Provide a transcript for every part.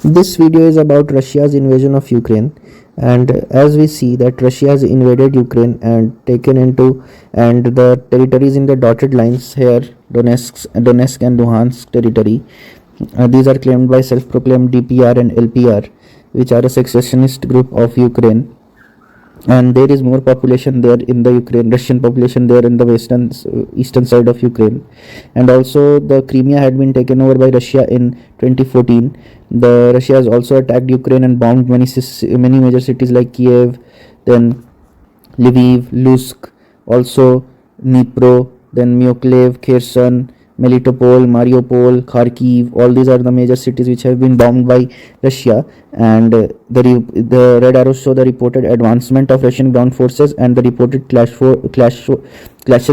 This video is about Russia's invasion of Ukraine, and as we see that Russia has invaded Ukraine and taken into and the territories in the dotted lines here, Donetsk and Luhansk territory. These are claimed by self-proclaimed DPR and LPR, which are a secessionist group of Ukraine, and there is more population there in the Ukraine, Russian population there in the eastern side of Ukraine. And also the Crimea had been taken over by Russia in 2014. The Russia has also attacked Ukraine and bombed many major cities like Kiev, then Lviv, Lusk, also Dnipro, then Mykolaiv, Kherson, Melitopol, Mariupol, Kharkiv. All these are the major cities which have been bombed by Russia. And the red arrows show the reported advancement of Russian ground forces, and the reported clashes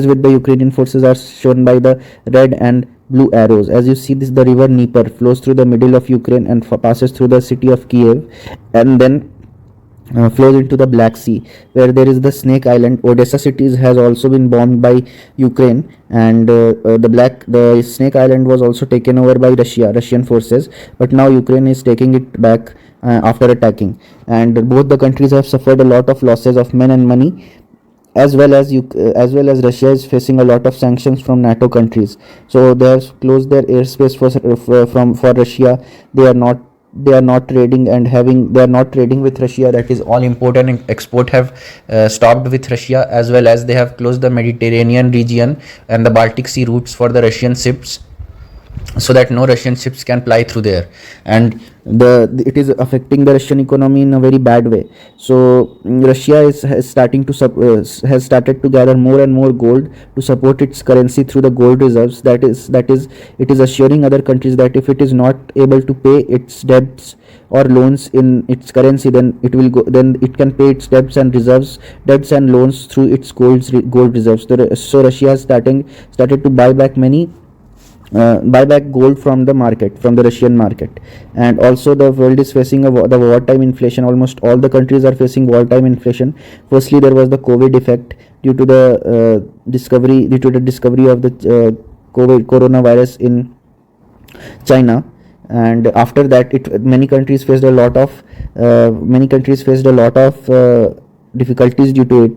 with the Ukrainian forces are shown by the red and blue arrows. As you see, this the river Dnieper flows through the middle of Ukraine and passes through the city of Kiev, and then flows into the Black Sea, where there is the Snake Island. Odessa cities has also been bombed by Ukraine, and the Snake Island was also taken over by Russian forces. But now Ukraine is taking it back after attacking, and both the countries have suffered a lot of losses of men and money. As well as Russia is facing a lot of sanctions from NATO countries, so they have closed their airspace for Russia. They are not trading and having they are not trading with Russia. That is, all import and export have stopped with Russia, as well as they have closed the Mediterranean region and the Baltic Sea routes for the Russian ships, so that no Russian ships can ply through there, and it is affecting the Russian economy in a very bad way. So Russia has started to gather more and more gold to support its currency through the gold reserves. That is it is assuring other countries that if it is not able to pay its debts or loans in its currency, then it can pay its debts and loans through its gold reserves. So Russia has started to buy back gold from the Russian market. And also the world is facing the wartime inflation. Almost all the countries are facing wartime inflation. Firstly, there was the COVID effect due to the discovery of the coronavirus in China. And after that, many countries faced a lot of difficulties due to it.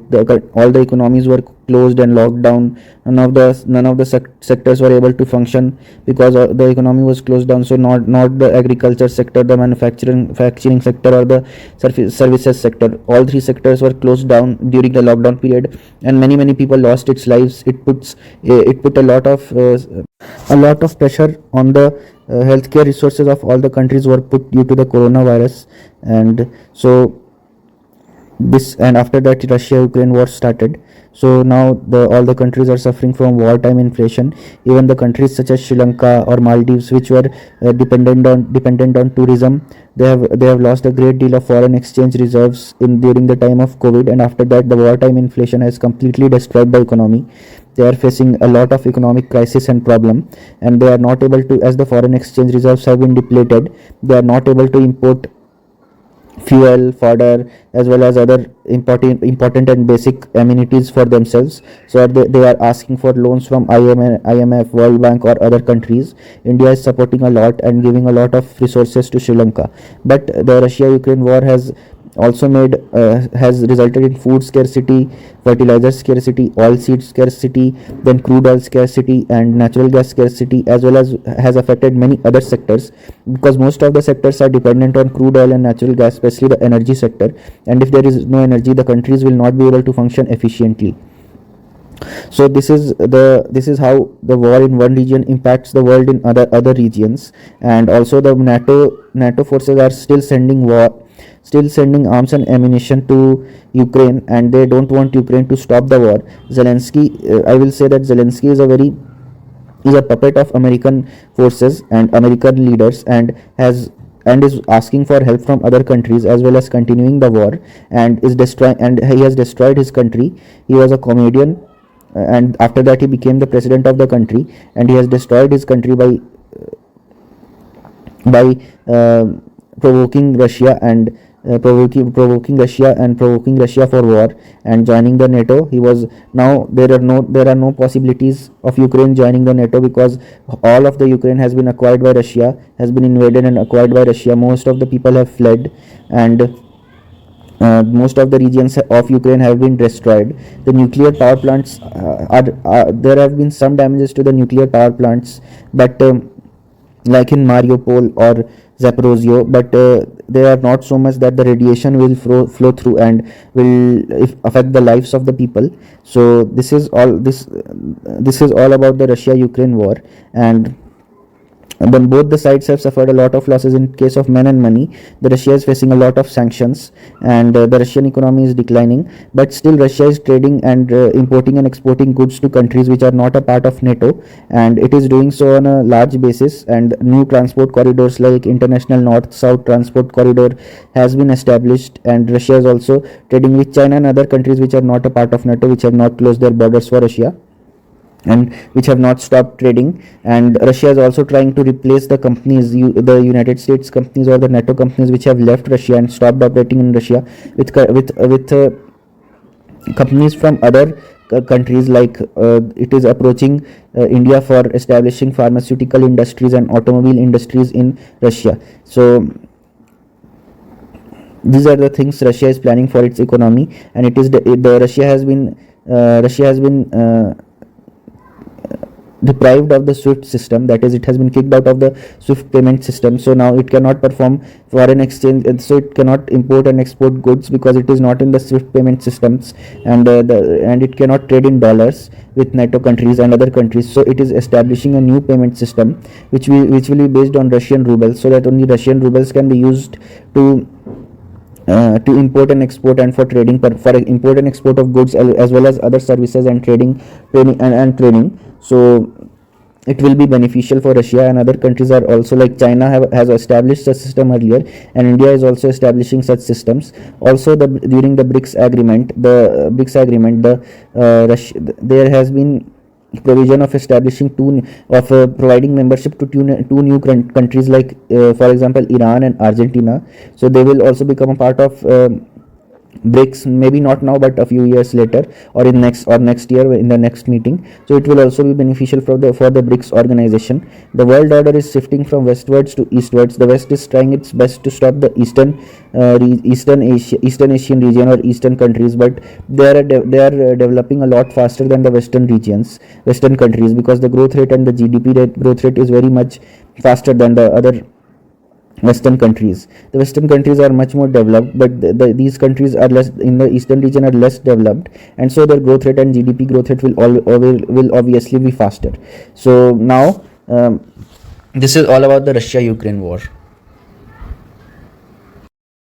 All the economies were closed and locked down. None of the sectors were able to function because the economy was closed down. So not the agriculture sector, the manufacturing sector, or the services sector. All three sectors were closed down during the lockdown period, and many people lost its lives. It put a lot of pressure on the healthcare resources of all the countries were put due to the coronavirus. And so after that, Russia-Ukraine war started. So now all the countries are suffering from wartime inflation. Even the countries such as Sri Lanka or Maldives, which were dependent on tourism, they have lost a great deal of foreign exchange reserves during the time of COVID. And after that, the wartime inflation has completely destroyed the economy. They are facing a lot of economic crisis and problem, and they are not able to, as the foreign exchange reserves have been depleted, they are not able to import fuel, fodder, as well as other important and basic amenities for themselves. So they are asking for loans from IMF, World Bank, or other countries. India is supporting a lot and giving a lot of resources to Sri Lanka. But the Russia-Ukraine war has resulted in food scarcity, fertilizer scarcity, oil seed scarcity, then crude oil scarcity and natural gas scarcity, as well as has affected many other sectors, because most of the sectors are dependent on crude oil and natural gas, especially the energy sector. And if there is no energy, the countries will not be able to function efficiently. So this is how the war in one region impacts the world in other regions. And also the NATO forces are still sending arms and ammunition to Ukraine, and they don't want Ukraine to stop the war. I will say that Zelensky is a puppet of American forces and American leaders, and is asking for help from other countries, as well as continuing the war, and he has destroyed his country. He was a comedian, and after that he became the president of the country, and he has destroyed his country by provoking Russia and provoking Russia and provoking Russia for war and joining the NATO. He was now there are no possibilities of Ukraine joining the NATO because all of the Ukraine has been acquired by Russia, has been invaded and acquired by Russia. Most of the people have fled, and most of the regions of Ukraine have been destroyed. The nuclear power plants are there have been some damages to the nuclear power plants, but like in Mariupol or Zaporozhye, but they are not so much that the radiation will flow through and will affect the lives of the people. So this is all about the Russia-Ukraine war, and then both the sides have suffered a lot of losses in case of men and money. The Russia is facing a lot of sanctions, and the Russian economy is declining, but still Russia is trading and importing and exporting goods to countries which are not a part of NATO, and it is doing so on a large basis. And new transport corridors like international north-south transport corridor has been established, and Russia is also trading with China and other countries which are not a part of NATO, which have not closed their borders for Russia and which have not stopped trading. And Russia is also trying to replace the companies, the United States companies or the NATO companies which have left Russia and stopped operating in Russia with companies from other countries. Like it is approaching India for establishing pharmaceutical industries and automobile industries in Russia. So these are the things Russia is planning for its economy, and it is the Russia has been deprived of the SWIFT system, that is, it has been kicked out of the SWIFT payment system. So now it cannot perform foreign exchange, and so it cannot import and export goods because it is not in the SWIFT payment systems, and it cannot trade in dollars with NATO countries and other countries. So it is establishing a new payment system which will be based on Russian rubles, so that only Russian rubles can be used to import and export and for trading, for import and export of goods as well as other services and training. So it will be beneficial for Russia, and other countries are also, like China has established such system earlier, and India is also establishing such systems. Also during the BRICS agreement, there has been provision of establishing providing membership to two new countries, like for example Iran and Argentina. So they will also become a part of BRICS, maybe not now but a few years later, or next year in the next meeting. So it will also be beneficial for the BRICS organization. The world order is shifting from westwards to eastwards. The West is trying its best to stop the Eastern Asian region or Eastern countries, but they are developing a lot faster than the Western countries, because the growth rate and the GDP growth rate is very much faster than the other Western countries. The Western countries are much more developed, but these countries are less in the Eastern region, are less developed, and so their growth rate and GDP growth rate will obviously be faster. So now this is all about the Russia-Ukraine war.